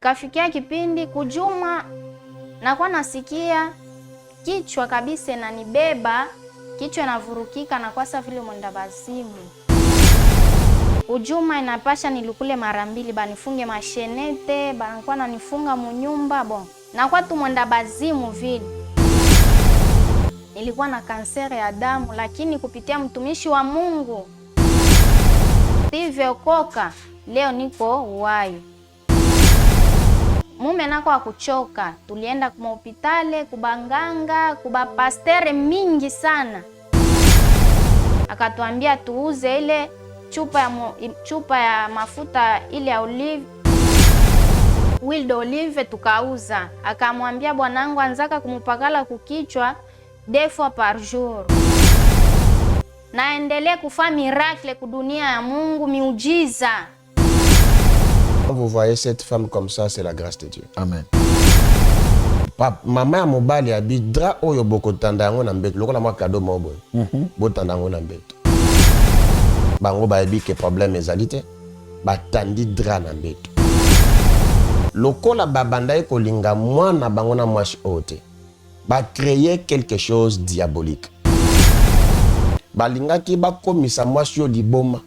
Ikafikia kipindi kujuma nakuwa nasikia kichwa kabisa inanibeba, kichwa inavurukika na kwa safa vile mwenda bazimu. Ujuma inapasha nilikule mara 2, banifunge mashenete, banakuwa nanifunga munyumba bon. Na kwa tu mwenda bazimu vile. Nilikuwa na kanseri ya damu, lakini kupitia mtumishi wa Mungu Okoka, leo niko uhai. Mume nako akuchoka, tulienda kuma hospitali, kubanganga, kuba pastere mingi sana. Akatuambia tuuze ile chupa ya mafuta ile ya olive, huile d'olive tukauza. Akamwambia bwanangu anzaka kumupakala kukichwa 2 fois par jour. Naendelee kufa miracle kudunia ya Mungu, miujiza. Vous voyez cette femme comme ça, c'est la grâce de Dieu. Amen. Maman mobali abidra oyo boko tandango na mbeto. Lokola mwa cadeau mobo. Bo tandango na mbeto. Bango ba ebi ke problème ezalite. Ba tandi dra na mbeto. Lokola babanda ko linga mwana bango na mwashi ote. Ba créer quelque chose diabolique. Ba linga ki ba komisa mwashi yo liboma.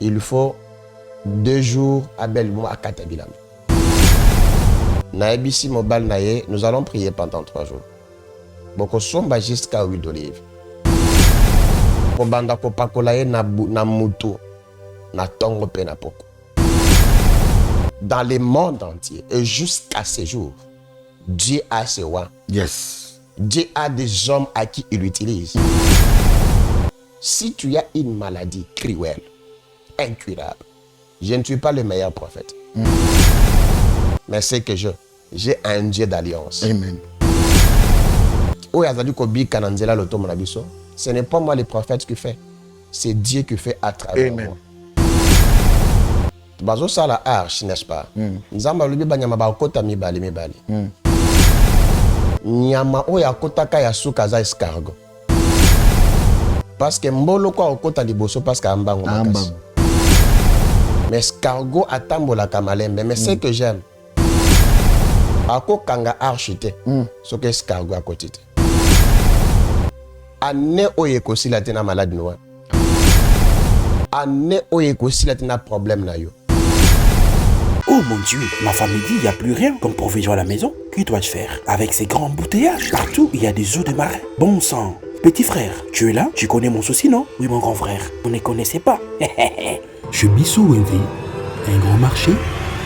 Il faut 2 jours à Belmont à Katabilam. Naebisi mobile naye, nous allons prier pendant 3 jours. Boko somba jusqu'à huile d'olive. Kobanda ko pakolaye na mutu na tongo pe na poko. Dans le monde entier et jusqu'à ce jour, Dieu a ses rois. Yes. Dieu a des hommes à qui il utilise. Si tu as une maladie cruelle, incurable, je ne suis pas le meilleur prophète. Mais c'est que j'ai un Dieu d'alliance. Amen. Ce n'est pas moi le prophète qui fait. C'est Dieu qui fait à travers moi. Bazo sala arche, n'est-ce pas? Nzamba lubi banyama ba kota mibali. Nyama oya kota ka ya suka za escargot. Parce que mbolo kwa okota liboso parce que ambango makasi. Mais escargot atambola kamalembe, mais c'est que j'aime. Ako kanga archite, so que escargot à côté. Ane oye kosi la tena malade noa. Ane oye kosi la tena problème na yo. Oh mon Dieu, ma femme me dit, il n'y a plus rien comme provision à la maison. Que dois-je faire? Avec ces grands embouteillages, partout il y a des eaux de marin. Bon sang. Petit frère, tu es là? Tu connais mon souci, non? Oui, mon grand frère. On ne connaissait pas. Chez Bissou Wendy, un grand marché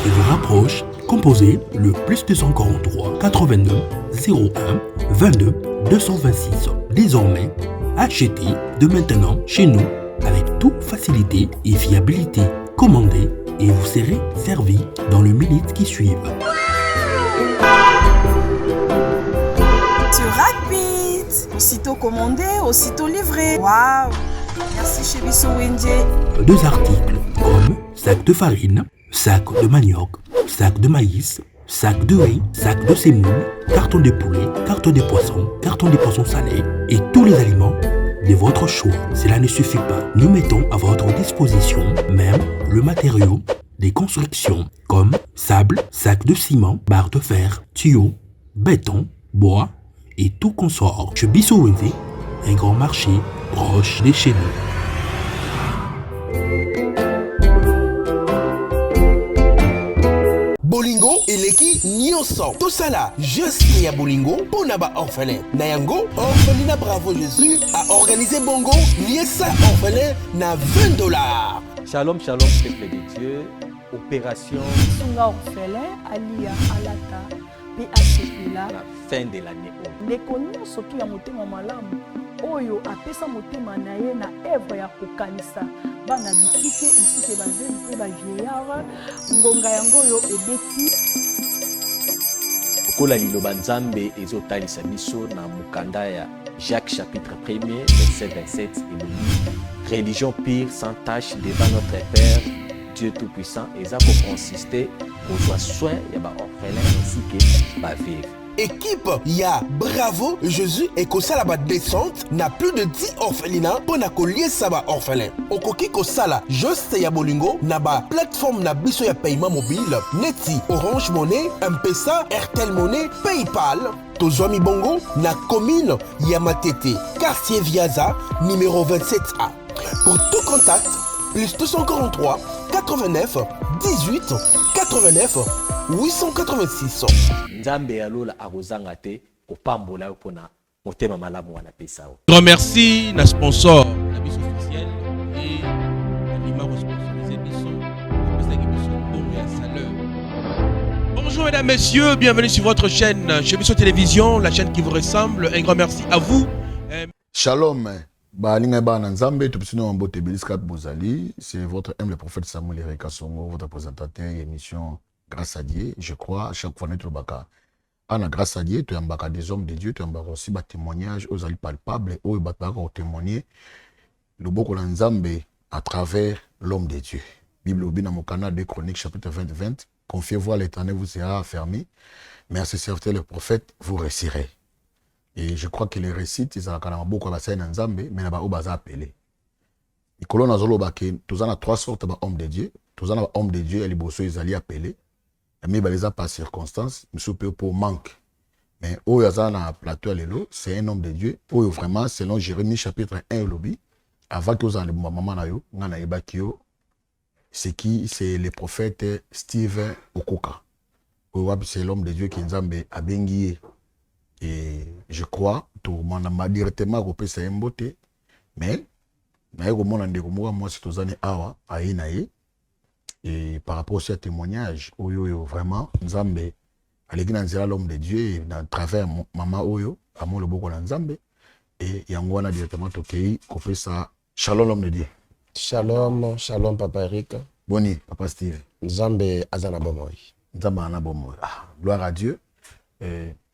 qui vous rapproche. Composez le plus 243 82 01 22 226. Désormais, achetez de maintenant chez nous avec toute facilité et fiabilité. Commandez et vous serez servi dans les minutes qui suivent. C'est rapide. Aussitôt commandé, aussitôt livré. Waouh! Merci chez Bissou Wendy. 2 articles comme sac de farine, sac de manioc, sac de maïs, sac de riz, sac de semoule, carton de poulet, carton de poisson salé et tous les aliments de votre choix. Cela ne suffit pas. Nous mettons à votre disposition même le matériau des constructions comme sable, sac de ciment, barre de fer, tuyaux, béton, bois et tout consort. Chez Bissou Wendy, un grand marché proche de chez nous. Bolingo eleki nyonso tosala juste ya bolingo pona ba orphelin na yango orphelinat Bravo Jésus a organisé bongo liesa orphelin na $20. Shalom shalom peuple de Dieu. Opération Sunga orphelin alia alata pe asepela la fin de l'année. Ndeko nyonso tu ya motema malamu oyo apesa motema na ye na œuvre ya kokanisa bana bitike ainsi que bazeli pe ba vieillard ngonga yango yo ebeti kola liloba nzambe ezotalisa biso na mukanda ya Jacques chapitre 1er verset 27 et religion pure sans tache devant notre Père Dieu tout-puissant et ça pour consister aux soins ya ba orphelins ainsi que ba veuve. équipe ya Bravo Jésus et kosala ba descente na plus de 10 orphelinats pour na koliesa ba orphelin. Okoki kosala juste ya bolingo na ba plateforme na biso ya paiement mobile neti Orange Money, M-Pesa, Airtel Money, PayPal. Tozwami bongo na commune ya Matete, quartier Viaza, numéro 27A. Pour tout contact, plus 243 89 18 89 886. Nzambe alola akozanga te kopambola yo pona motema malamu wana pesa o. Grand merci na sponsor na biso officiel et na numéro sponsorisé biso pesa ki biso bongo ya saleur. Bonjour mesdames, messieurs, bienvenue sur votre chaîne chez Biso Télévision, la chaîne qui vous ressemble. Un grand merci à vous. Shalom. C'est votre humble prophète Samuel Erika Songo, votre présentateur et émission Grâce à Dieu. Je crois à chaque fois notre baka. Ana grâce à Dieu, tu as des hommes de Dieu, tu as aussi des témoignages aux alliés palpables, où il y témoigner le boko Nzambe à travers l'homme de Dieu. Bible Obina Mokana de Chroniques chapitre 20. Confiez-vous à l'Éternel, vous sera affermi, mais à ce serviteur le prophète, vous réussirez. Et je crois que les récits, ils ont beaucoup de Nzambe, mais ils ont appelé. Et que l'on a tous en trois sortes d'hommes de Dieu. Tous en hommes de Dieu, les bossos, ils allaient appeler. Mais ils les par circonstance, ils pour manque. Mais où ils ont un plateau, c'est un homme de Dieu. Où vraiment, selon Jérémie chapitre 1, lobby, avant que vous ayez maman, c'est qui? C'est le prophète Steve Okoka. C'est l'homme de Dieu qui Nzambe a bengié. Et je crois, tout le monde m'a directement coupé sa beauté. Mais, moi, c'est aux années Awa, à Inaï. Et par rapport aussi à témoignage, Oyo, vraiment, Nzambe, à l'église, l'homme de Dieu, et à travers Maman Oyo, à mon le boko Nzambe, et Yangwana directement toqué, coupé ça. Shalom, l'homme de Dieu. Shalom, shalom, Papa Eric. Boni, Papa Steve. Nzambe azana bomoy. Nzambe ana bomoy. Ah, gloire à Dieu.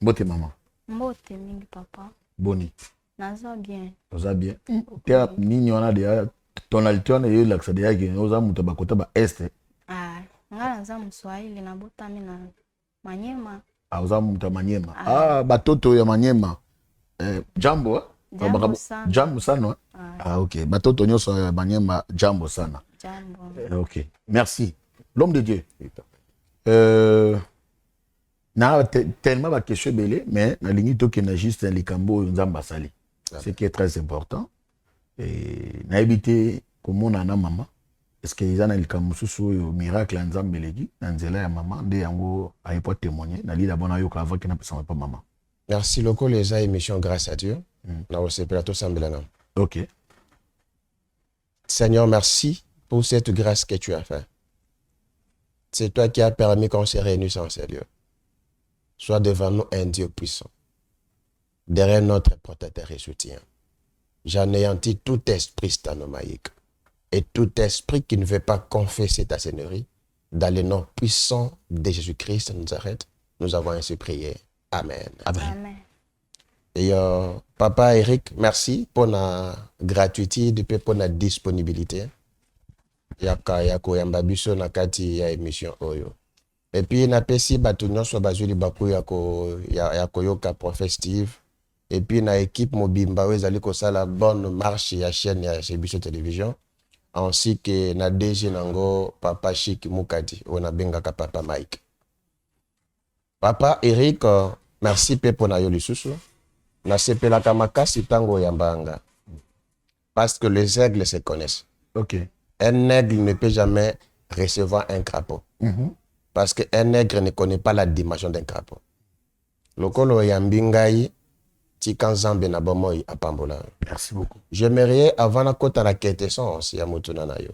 Mbote maman. Mbote mingi papa. Boni. Naza bien. Naza bien. Tia nini wana de tonalité wana yo laksa de yaki oza muto bakota ba este. Ah, nga naza Mswahili na botami na Manyema. Ah, oza muto Manyema. Ah, batoto ya Manyema. Jambo. Jambo sana. Jambo sana. Ah, OK. Batoto nyoso ya Manyema jambo sana. Jambo. OK. Merci. L'homme de Dieu. Na tellement de questions belé, mais na ligne to qui na juste un likambo nzamba sali. Ce qui est très important. Et na éviter comme on a na maman. Est-ce que ils ont un likambo sous miracle nzambe legi na nzela ya maman de yango a pas témoigner na li d'abord na yo ka avant que na personne pas maman. Merci loko les émissions grâce à Dieu. Na au plateau sambelana. OK. Seigneur, merci pour cette grâce que tu as fait. C'est toi qui as permis qu'on se réunisse en Dieu. Sois devant nous un Dieu puissant. Derrière notre protecteur et soutien. J'anéantis tout esprit stanomaïque et tout esprit qui ne veut pas confesser ta seigneurie. Dans le nom puissant de Jésus-Christ de Nazareth, nous avons ainsi prié. Amen. Amen. Et Papa Eric, merci pour la gratuité et pour la disponibilité. Yako yambabiso na kati ya émission oyo. Et puis na pesi batu nyonso bazuli baku yako yoka Prophète Steve. Et puis na équipe mobimba ezali kosala bonne marche ya chaîne ya Biso Télévision. Ainsi que na DG nango Papa Chic Mukadi ona bengaka Papa Mike. Papa Eric, merci pe pona yo lisusu. Na sepelaka makasi tango yambanga. Parce que les aigles se connaissent. OK. Un aigle ne peut jamais recevoir un crapaud. Parce qu'un aigle ne connaît pas la dimension d'un crapaud. Lokolo yambingai tikanzambe na bomoy apambola. Merci beaucoup. J'aimerais avant la kota la quintessence ya mutuna na yo.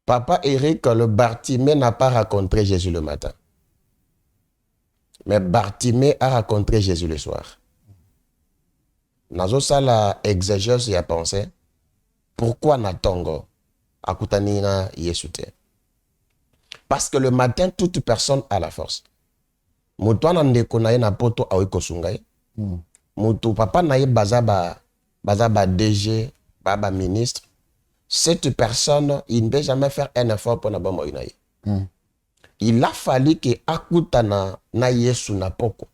Papa Eric, le Bartimée n'a pas rencontré Jésus le matin. Mais Bartimée a rencontré Jésus le soir. Nazo sala exégèse ya pensée. Pourquoi Natongo akutanina Yesute? Parce que le matin, toute personne a la force. Mutu anandeko na ye na poto awiko sungai. Mutu papa na ye bazaba DG, baba ministre. Cette personne, il ne peut jamais faire un effort pour n'abomo inaye. il a fallu que akutana na Yesu na poko.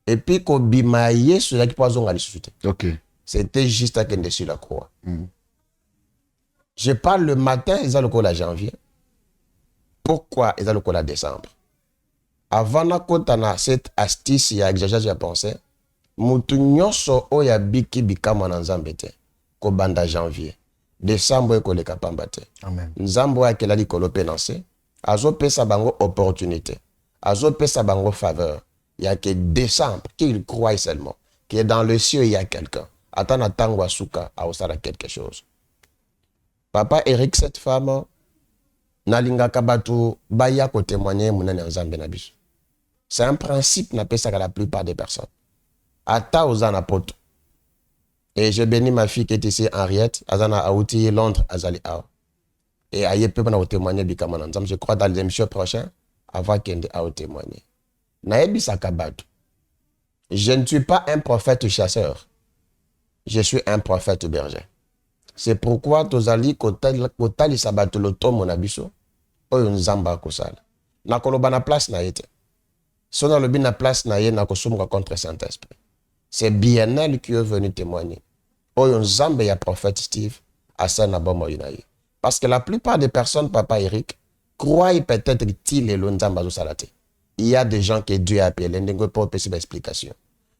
Et puis ko bima Yesu la ki poazonga lisusu te. OK. C'était juste à qu'elle dessus la croix. Je parle le matin, ils ont le col à janvier. Pourquoi ils ont le col à décembre? Avant na kotana cette astuce ya exagération ya pensée, mutu nyonso oya biki bikama na nzambe te. Ko banda janvier. Décembre ko le kapamba te. Amen. Nzambo ya kelali kolope nanse. Azo pesa bango opportunité. Azo pesa bango faveur. Il y a que décembre qu'il croit seulement. Que dans le ciel il y a quelqu'un. Attends tango asuka aosala quelque chose. Papa Eric, cette femme, nalinga kabatu baya ko témoigner munene nzambe na biso. C'est un principe na pesa la plupart des personnes. Ata ozana poto. Et je bénis ma fille qui est ici, Henriette, azana aouti Londres, azali ao. Et aye peut na témoigner bikama na nzambe. Je crois dans les émissions prochaines avant qu'elle a témoigner. Naebi sakabatu. Je ne suis pas un prophète chasseur. Je suis un prophète berger. C'est pourquoi tozali kotali sabatu lotomo na biso oyo nzamba kosala. Na koloba na place na yete. Sona lobi na place na ye na kosomka contre Saint-Esprit. C'est bien elle qui est venu témoigner. Oyo nzamba ya prophète Steve asana bomo yunaye. Parce que la plupart des personnes, papa Eric, croient peut-être qu'il est nzamba zo salate. Il y a des gens que Dieu a appelé n'engo pas possible explication.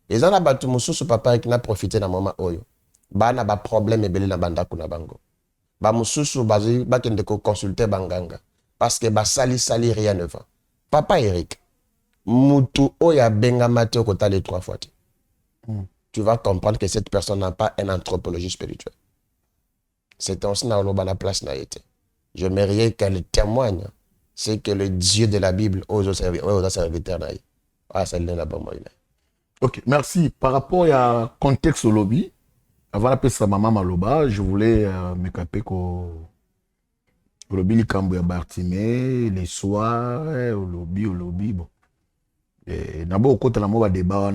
Les gens abatu mususu papa qui n'a profité na moment oyo. Bana ba problème ebele na bandaku na bango. Ba mususu bazi ba kende ko consulter banganga parce que ba sali rien ne va. Papa Eric, mutu oya benga mate ko tali 3 fois. Tu vas comprendre que cette personne n'a pas une anthropologie spirituelle. C'est aussi dans la place na été. Je mérite qu'elle témoigne. C'est que le Dieu de la Bible aux serviteurs na. Ah, c'est là pour moi. OK, merci. Par rapport à contexte au lobby, avant d'appeler sa maman Maloba, je voulais me caper qu'au lobby, les Cambouis à Bartimé, les soirs, au lobby, bon. Et d'abord, au côté de la mot débat,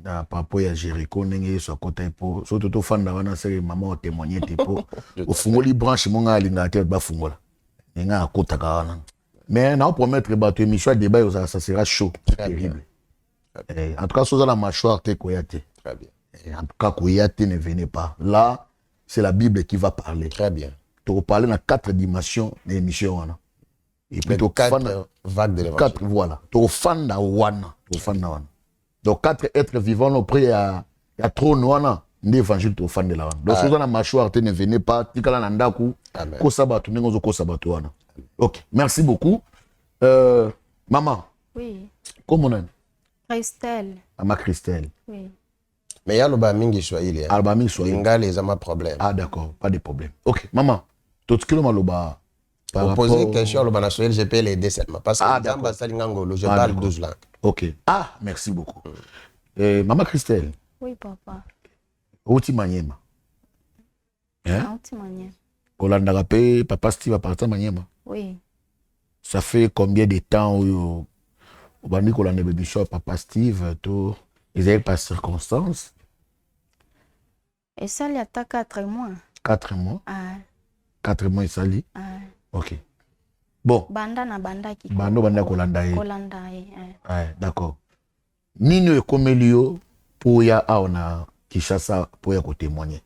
par rapport à Jéricho, n'engagez soit côté pour, surtout au fan d'avant, c'est maman témoigner pour, au fungoli branche, mon gars, l'ingateur, bas fungola. N'engagez à côté de mais non, pour mettre le émission débat, ça sera chaud. Terrible. En tout cas, sur la mâchoire, t'es koyate. Très bien. En tout cas, koyate ne venez pas. Là, c'est la Bible qui va parler. Très bien. Tu vas parler dans 4 dimensions d'émission. Et puis, tu 4 vagues de l'évangile. 4, voilà. Tu vas fan da wana. Donc, 4 êtres vivants, après, il y a trop noana. L'évangile, tu vas fan de la wana. Donc, sur la mâchoire, tu ne venez pas. Tu vas dans ndaku. Amen. Kosabatu, nengozo kosabatu wana. Ok, merci beaucoup. Maman. Oui. Comment on est? Christelle. Maman Christelle. Oui. Mais il y a le bamingi Swahili. Albami Swahili. Ingali, ils ont un problème. Ah d'accord, pas de problème. Ok, maman. Tout ce que l'on m'a pour poser une question, le Swahili, je peux l'aider seulement. Parce que je parle 12 langues. Ok. Ah, merci beaucoup. Maman Christelle. Oui, papa. Outi Maniema. Hein? Outi Maniema. Kolanda Rapé, papa Steve à partir de Maniema. Oui. Ça fait combien de temps où on a dit qu'on a des bébés papa Steve, tout, ils n'avaient pas de circonstances? Et ça, il y a 4 mois. 4 mois? Ah. 4 mois, il s'allie? Ah. Ok. Bon. Banda na banda qui. Banda Kolanda. Kolanda. Ah, d'accord. Nino Ekomelio pour ya aona Kishasa pour ya ko témoigner.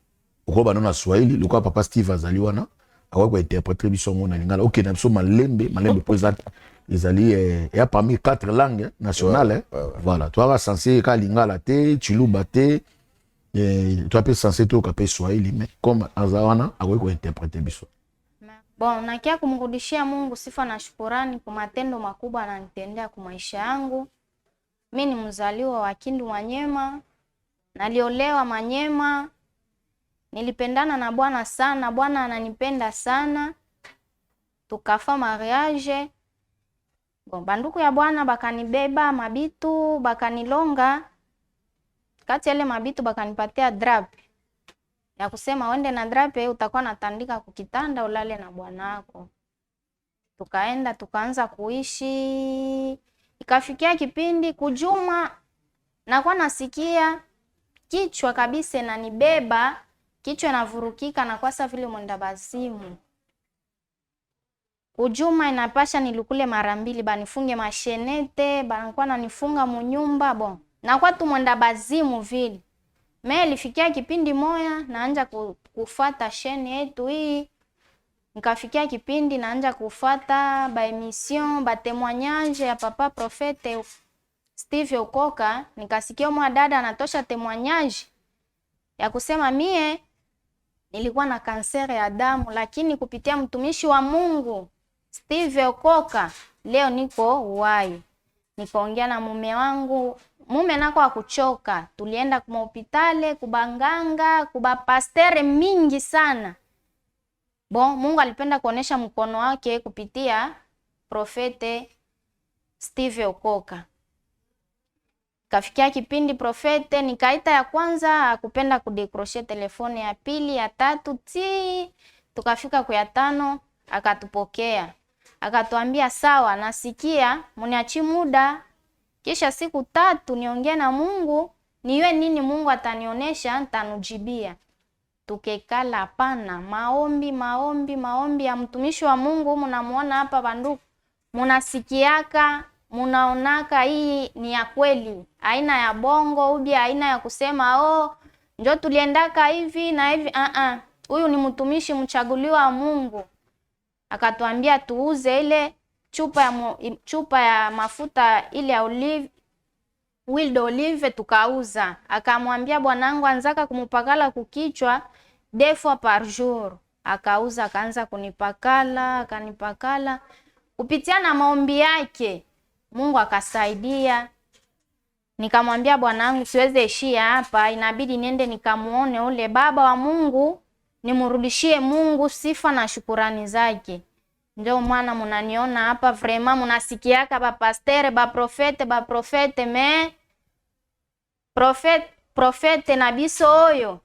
Oko bana na Swahili, le quoi papa Steve azaliwana. Awa ko interpréter biso ngona lingala. OK, na biso malembe présente. Ils allaient et parmi 4 langues nationales. Ouais. Voilà, toi vas censé ka lingala te, chiluba te, et toi peux censé to ka pe Swahili mais comme azawana awa ko interpréter biso. Bon, nakia kumrudishia Mungu sifa na shukurani kwa matendo makubwa ananitendea kwa maisha yangu. Mimi ni mzaliwa wa Kindu Manyema. Naliolewa Manyema. Nilipendana na Bwana sana, Bwana ananipenda sana. Tukafa mariage. Bon, banduku ya Bwana bakanibeba mabitu, bakanilonga. Kati yale mabitu bakanipatia drap. Ya kusema wende na drape utakuwa natandika kukitanda ulale na bwanako. Tukaenda tukaanza kuishi. Ikafikia kipindi kujuma nakuwa nasikia kichwa kabisa na nibeba, kichwa navurukika na kwa sababu vile mwenda bazimu. Kujuma inapasha nilikule mara 2 banifunge mashenete, banakuwa nanifunga munyumba bon. Na kwa tumwenda bazimu vile. Me ilifikia kipindi moya naanja kufata sheni yetu hii. Nikafikia kipindi naanja kufata ba emission, ba témoignage ya papa profete Steve Okoka. Nikasikia mwa dada anatosha témoignage ya kusema mie nilikuwa na kansere ya damu, lakini kupitia mtumishi wa Mungu Steve Okoka leo niko uhai. Nikaongea na mume wangu, mume nako akuchoka. Tulienda kwa hospitali, kubanganga, kuba pastere mingi sana. Bon, Mungu alipenda kuonesha mkono wake kupitia profete Steve Okoka. Kafikia kipindi profete nikaita ya kwanza akupenda kudecrocher telefone, ya pili, ya tatu, tukafika kwa ya 5 akatupokea. Akatuambia sawa, nasikia muniachi muda kisha siku 3 niongee na Mungu, niwe nini Mungu atanionesha nitanujibia. Tukekala hapana, maombi ya mtumishi wa Mungu. Mnamuona hapa banduku, munasikiaka, munaonaka hii ni ya kweli, aina ya bongo ubi aina ya kusema njoo tuliendaka hivi na hivi. Huyu ni mtumishi mchaguliwa wa Mungu. Akatuambia tuuze ile chupa ya mafuta ile ya huile d'olive tukauza. Akamwambia bwanangu anzaka kumupakala kukichwa 2 fois par jour. Akauza akaanza kunipakala, akanipakala. Kupitia na maombi yake Mungu akasaidia. Nikamwambia bwanangu siweze ishia hapa, inabidi niende nikamuone ule baba wa Mungu, nimurudishie Mungu sifa na shukurani zake. Ndio maana munaniona hapa, vraiment munasikiaka ba pasteur, ba profete me profete na biso oyo.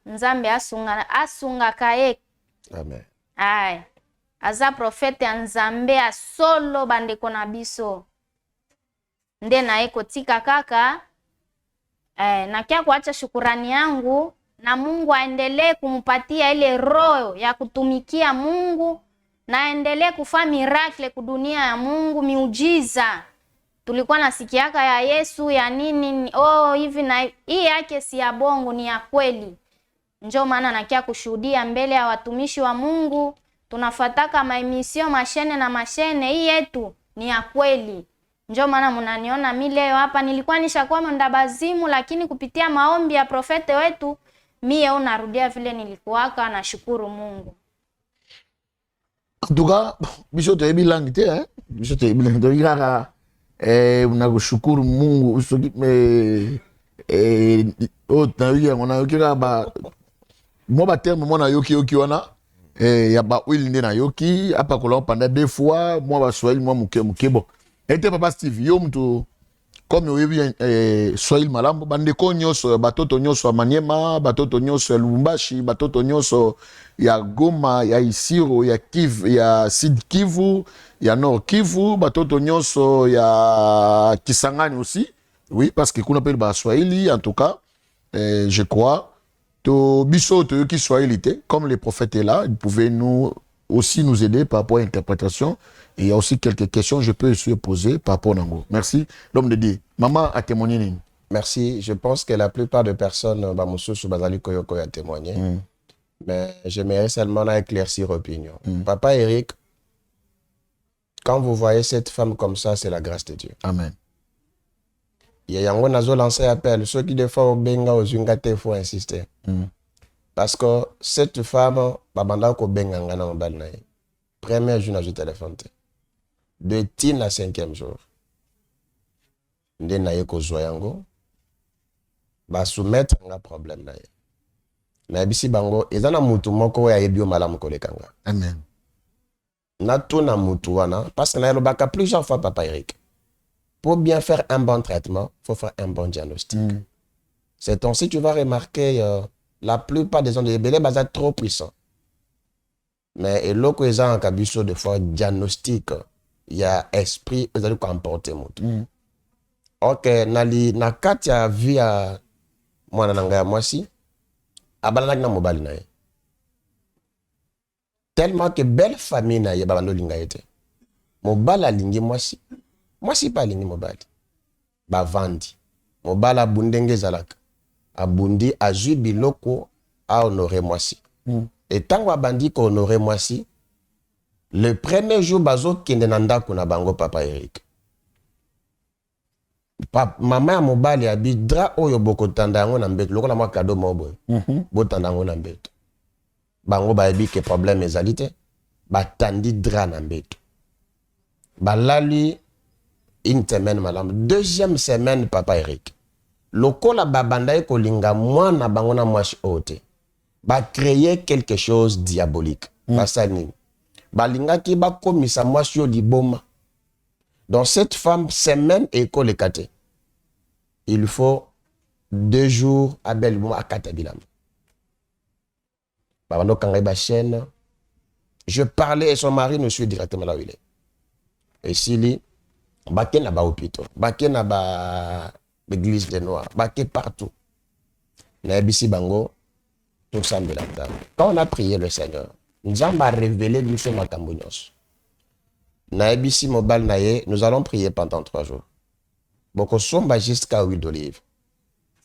Nzambe asunga kae. Amen. Aza profete Nzambe asolo bandeko na biso. Nde na eko tika kaka. Nakia kuacha shukurani yangu na Mungu aendelee kumupatia ile roho ya kutumikia Mungu, na aendelee kufanya miracle kudunia ya Mungu, miujiza. Tulikuwa nasikiaka ya Yesu ya nini hivi na hii yake si ya bongo, ni ya kweli. Njoo maana nakia kushuhudia mbele ya watumishi wa Mungu. Tunafataka maemission mashene hii yetu ni ya kweli. Njoo maana mnaniona mimi leo hapa, nilikuwa nishakuwa mndabazimu, lakini kupitia maombi ya profete wetu mie unarudia vile nilikuwaka. Nashukuru Mungu. En tout cas, biso to ebi langi te, biso to ebi langi to ikaka unakushukuru Mungu usoki na yuki ngona yuki ba mo ba terme mo na yoki wana ya ba oil nde na yoki apa ko pendant 2 fois mo ba Swahili mo mukebo. Ete papa Steve yo mtu comme oyebi Swahili malambo bandeko nyonso batoto nyonso ya Maniema, batoto nyonso ya Lubumbashi, batoto nyonso ya Goma, ya Isiro, ya Kivu, ya Sud Kivu, ya Nord Kivu, batoto nyonso ya Kisangani aussi. Oui, parce que kuna pele ba Swahili en tout cas, je crois to biso to yoki Swahili te, comme les prophètes est là, ils pouvaient aussi nous aider par rapport à l'interprétation. Et il y a aussi quelques questions que je peux aussi poser par rapport à Nango. Merci. L'homme de Dieu. Maman a témoigné. Merci. Je pense que la plupart des personnes a témoigné. Mais j'aimerais seulement éclaircir l'opinion. Papa Eric, quand vous voyez cette femme comme ça, c'est la grâce de Dieu. Amen. Il y a un lancé appel. Ceux qui des fois au benga aux ungate, il faut insister. Parce que cette femme, babanda ko benga ngana mobile na. Premier jour na téléphone. De tin à 5e jour. Nde na ye ko zoyango. Ba soumettre nga problème na ye. Na bisi bango ezana mutu moko ya yebio malamu kolekanga. Amen. Na tuna mutu wana parce que na lobaka plusieurs fois papa Eric. Pour bien faire un bon traitement, faut faire un bon diagnostic. C'est ainsi tu vas remarquer la plupart des gens de Ebele bazat trop puissants. Mais et loko eza en kabiso de fois diagnostic, il y a esprit vous allez comporter mutu. OK, nali na kati ya via mwana nanga ya mwasi abala na mobali na ye. Tellement que belle famille na ye babando linga ete. Mobala lingi mwasi. Mwasi pa lingi mobali. Bavandi. Mobala bundenge zalaka. Abundi azui biloko a honoré mwasi. Et tant abandi ko honoré mwasi, le premier jour bazo kende nandako na bango papa Eric. Mama ya mobali abi dra oyo boko tanda yango na mbeto lokola mwa cadeau mobo. Bo tanda yango na mbeto. Bango ba ebi ke problème ezali te. Ba tandi dra na mbeto. Balali une semaine madame. Deuxième semaine papa Eric. Lokola babanda kolinga mwana bango na mwashi ote. Ba créer quelque chose diabolique. Basani. Balinga ki ba komisa mwashi yo liboma. Dans cette femme semaine école ekate. Il faut 2 jours à Belmont à Katabilam. Babando kanga ba chaîne. Je parlais et son mari nous suit directement là où il est. Et s'il baké na ba hôpital, baké na ba l'église des Noirs, baké partout. Na ebisi bango tout ça de la table. Quand on a prié le Seigneur, nous avons révélé nous sommes à Cambonios. Na ebisi mobile naye, nous allons prier pendant 3 jours. Boko somba jusqu'à huile d'olive.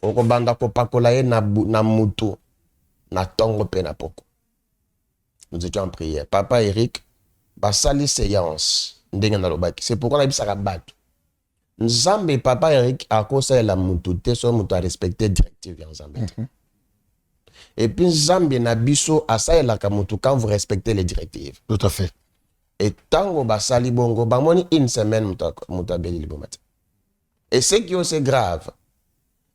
Oko banda ko pakolaye na mutu na tongo pe na poko. Nous étions en prière. Papa Eric, basali séance. C'est pourquoi on a dit ça va battre. Nzambe papa Eric a conseillé la mutu te so mutu a respecté directive en Zambie. Et puis Zambie na biso a ça la kamutu quand vous respectez les directives. Tout à fait. Et tango basali bongo bamoni une semaine mutu abeli libomati. Et ce qui est aussi grave,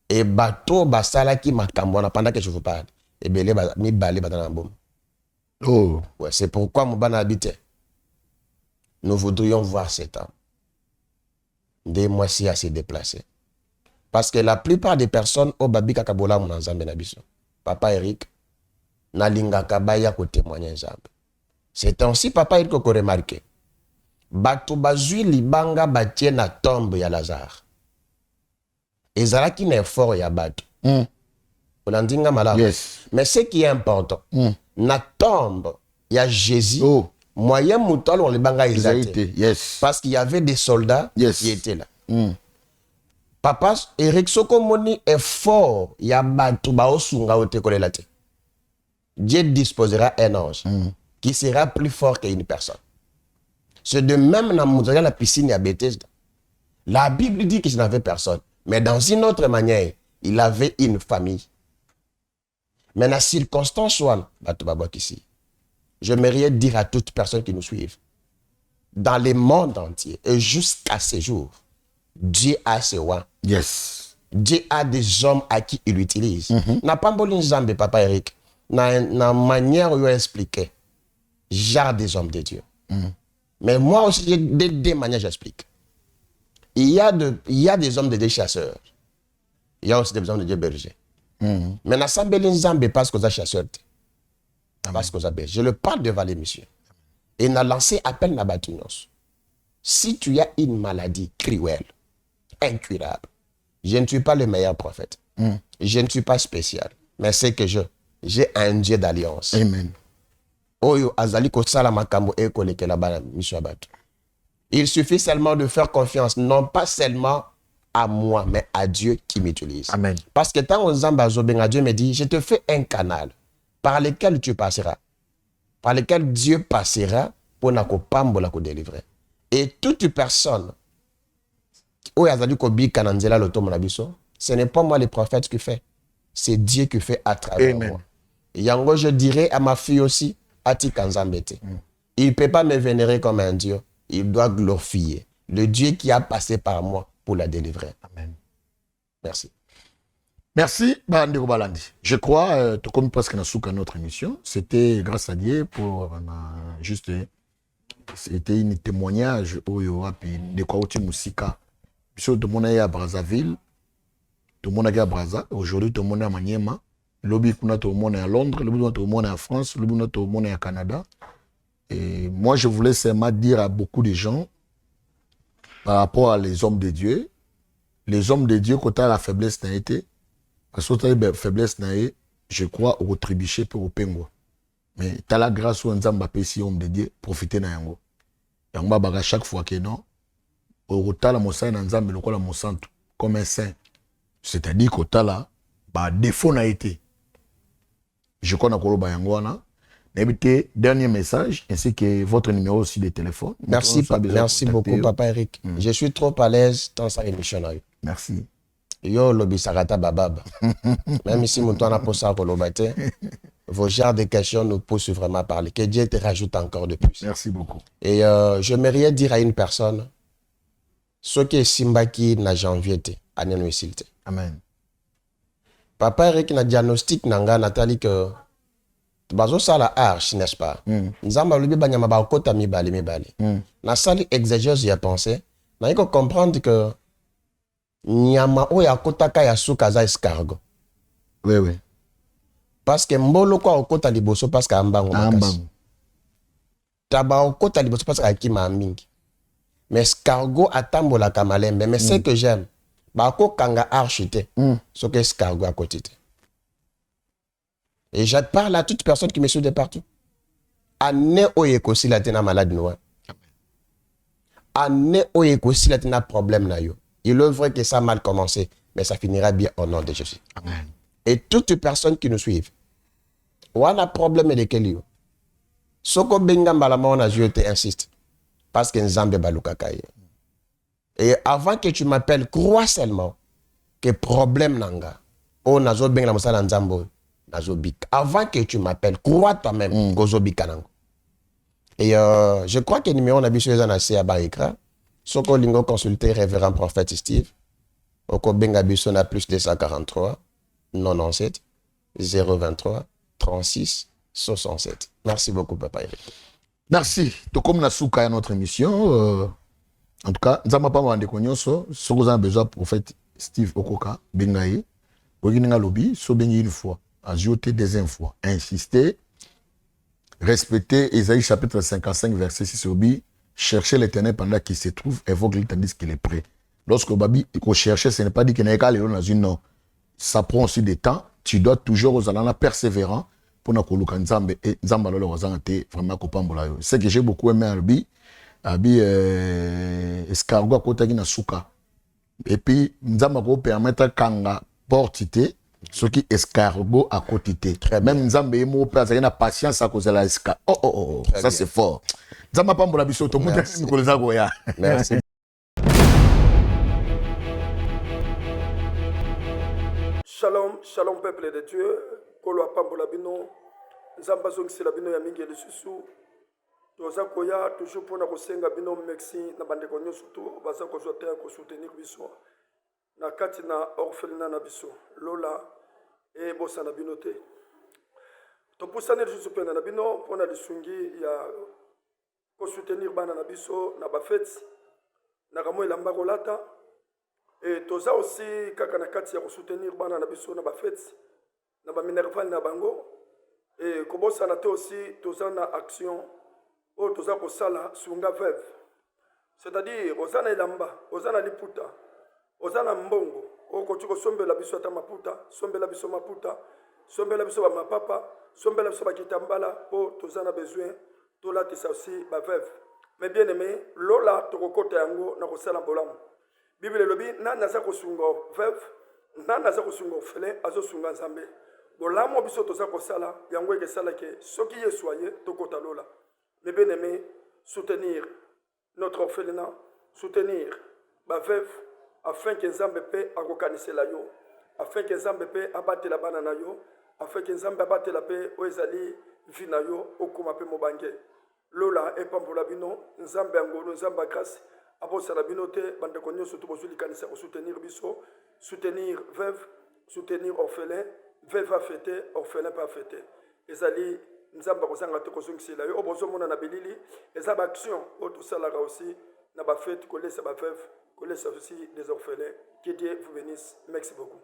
et bateau basala qui makambo pendant que je vous parle, et belé mi balé dans la bombe. Oh. Ouais, c'est pourquoi mon ban habité. Nous voudrions voir cet homme. Des mois-ci à se déplacer. Parce que la plupart des personnes au babi kakabola mon ensemble nabiso. Papa Eric, na linga kabaya ko témoigner ensemble. C'est ainsi papa Eric ko remarqué. Bato bazui libanga batie na tombe ya Lazare. Ezalaki na effort ya bato. Olandinga malade. Yes. Mais ce qui est important, na tombe ya Jésus. Oh. Moyen mouton on les banga exalté. Yes. Parce qu'il y avait des soldats qui étaient là. Papa Eric Sokomoni est fort. Il y a bato ba osunga ote kolelate. Dieu disposera un ange qui sera plus fort qu'une personne. C'est de même dans la piscine à Bethesda. La Bible dit qu'il n'avait personne. Mais dans une autre manière, il avait une famille. Mais dans la circonstance, j'aimerais dire à toute personne qui nous suivent, dans le monde entier et jusqu'à ce jour, Dieu a ses rois. Yes. Dieu a des hommes à qui il utilise. N'a pas besoin de Zambé, papa Eric. N'a manière où il expliquer. Genre des hommes de Dieu. Mais moi aussi, j'ai des manières j'explique. Il y a des hommes de Dieu chasseurs. Il y a aussi des hommes de Dieu bergers. Mais n'a pas besoin de Zambé parce qu'on a chasseurs. Parce qu'on a bergers. Je le parle devant les messieurs. Et n'a lancé appel à Batounos. Si tu as une maladie cruelle, incurable, je ne suis pas le meilleur prophète. Je ne suis pas spécial. Mais c'est que j'ai un Dieu d'alliance. Amen. Oyo azali ko sala makambo e koleke la bana mission abatu. Il suffit seulement de faire confiance, non pas seulement à moi, mais à Dieu qui m'utilise. Amen. Parce que tant aux ambazobenga, Dieu me dit, je te fais un canal par lequel tu passeras, par lequel Dieu passera pour nako pambola ko délivrer. Et toute personne oyo azali ko bika na nzela loto mona biso, ce n'est pas moi le prophète qui fait, c'est Dieu qui fait à travers moi. Et yango je dirais à ma fille aussi, Ati Kanzambete. Il ne peut pas me vénérer comme un Dieu. Il doit glorifier le Dieu qui a passé par moi pour la délivrer. Amen. Merci. Merci, Bandeko Balandi. Je crois, comme presque dans notre émission, c'était grâce à Dieu pour juste. C'était un témoignage de Kwaouti Moussika. Tout le monde est à Brazzaville, tout le monde est à Brazza. Aujourd'hui, tout le monde est à Maniema. Lobby tout le monde est à Londres, le tout le monde est à France, le tout le monde est à Canada. Et moi, je voulais seulement dire à beaucoup de gens, par rapport à les hommes de Dieu, quand la faiblesse n'a été, parce que la faiblesse n'a été, je crois, au trébuché pour au pingouin. Mais tu as la grâce où Nzamba pesi homme de Dieu, profiter na yango. Yango baga chaque fois que non, au tala mosai na Nzambe lokola mosantu comme un saint. C'est-à-dire qu'au tala ba défaut n'a été. Je connais koloba yango wana. N'habitez dernier message ainsi que votre numéro aussi de téléphone. Merci beaucoup papa Eric. Je suis trop à l'aise dans sa émission là. Merci. Yo lobi sarata babab. Même si mon temps n'a pas ça kolobate. Vos genres de questions nous poussent vraiment à parler. Que Dieu te rajoute encore de plus. Merci beaucoup. Et j'aimerais dire à une personne, ce qui est Simbaki n'a janvier, à Nénuisilte. Amen. Papa Eric na diagnostic nanga Nathalie que bazo sala arche, n'est-ce pas? Nzamba lubi banyama ba kota mibali. Na sali exégèse ya pensée, na yiko comprendre que nyama o ya kota ka ya suka za escargot. Oui. Parce que mbolo kwa okota liboso parce que ambango makasi. Taba okota liboso parce que akima mingi. Mais escargot atambola kamalembe, mais ce que j'aime, bako kanga archite, ce que escargot à côté. Et je parle à toute personne qui me suit de partout. Ane oyeko si la tena malade noire. Ane oyeko si la tena problème na yo. Il est vrai que ça a mal commencé, mais ça finira bien au nom de Jésus. Amen. Et toutes les personnes qui nous suivent, on a un problème de quel lieu. Soko benga malama on a joué, insiste. Parce que Nzambe baluka kaye. Et avant que tu m'appelles, crois seulement que problème nanga. Oh nazo benga la mosala Nzambo. Nazo bik. Avant que tu m'appelles, crois toi-même gozo bikanango. Et je crois que le numéro on a vu sur les anacés à Barikra. Soko lingo consulter révérend prophète Steve. Oko benga biso na plus 243 97 023 36 67. Merci beaucoup, papa Eric. Merci. Tout comme na souka à notre émission, en tout cas, nous avons pas mal de connaissances. Si vous avez besoin, prophète Steve Okoka, Bengaï, vous avez un lobby, so bengi une fois, ajouter deuxième fois, insister, respecter Ésaïe chapitre 55, verset 6 lobby, chercher l'éternel pendant qu'il se trouve, évoque-le tandis qu'il est prêt. Lorsque Babi, il faut chercher, ce n'est pas dit qu'il n'est qu'à aller dans une non. Ça prend aussi du temps. Tu dois toujours aux alana persévérant pour na koluka nzambe et nzamba lolo wazante vraiment kopambola yo. C'est que j'ai beaucoup aimé abi escargot kota ki na suka. Et puis nzamba ko permettre kanga portité ce qui escargot à côté. Même nzambe emo pe azali na patience à cause de la escargot. Oh ça c'est fort. Nzamba pambola biso to muta mikoleza go ya. Merci. Shalom peuple de Dieu, Kolo Pambola Bino, Nzamba Zongsi Labino ya mingi de susu, Toza Koya, toujours pour na kosenga bino merci na bande konyo surtout, baza ko joter ko soutenir biso. Na kati na orphelinat na biso, Lola et bossa na bino te. To poussane juste pe na bino pour na lisungi ya ko soutenir bana na biso na ba fête na kamo elamba kolata. Et toza aussi kaka na kati ya ko soutenir bana na biso na ba fête na ba minerval na bango et ko bossa na te aussi toza na action o toza ko sala sunga veuve, c'est-à-dire ozana elamba ozana liputa ozana mbongo o ko tiko sombela biso ata maputa sombela biso maputa sombela biso ba mapapa sombela biso ba kitambala po toza na besoin tola tisa aussi ba veuve. Mais bien aimé lola to kokota yango na ko sala mbolamu. Bible lobi na naza kosunga veuve na naza kosunga orphelin azosunga nzambe bolamu biso toza kosala yango ekesala ke soki yesu aye tokota lola. Mais bien aimé, soutenir notre orphelinat, soutenir ma veuve afin que nzambe pe akokanise la yo, afin que nzambe pe abate la bana na yo, afin que nzambe abate la pe oezali vina yo okuma pe mobange lola epambola bino nzambe ngolo nzamba grâce abosa la binote bande konyo surtout bozuli kanisa ko soutenir biso, soutenir veuve, soutenir orphelin, veuve a fêté, orphelin pas fêté. Ezali nzamba kozanga te kozongisela yo obozomona na belili eza ba action o tosalaka aussi na ba fête kolesa ba veuve kolesa aussi des orphelins. Que Dieu vous bénisse. Merci beaucoup.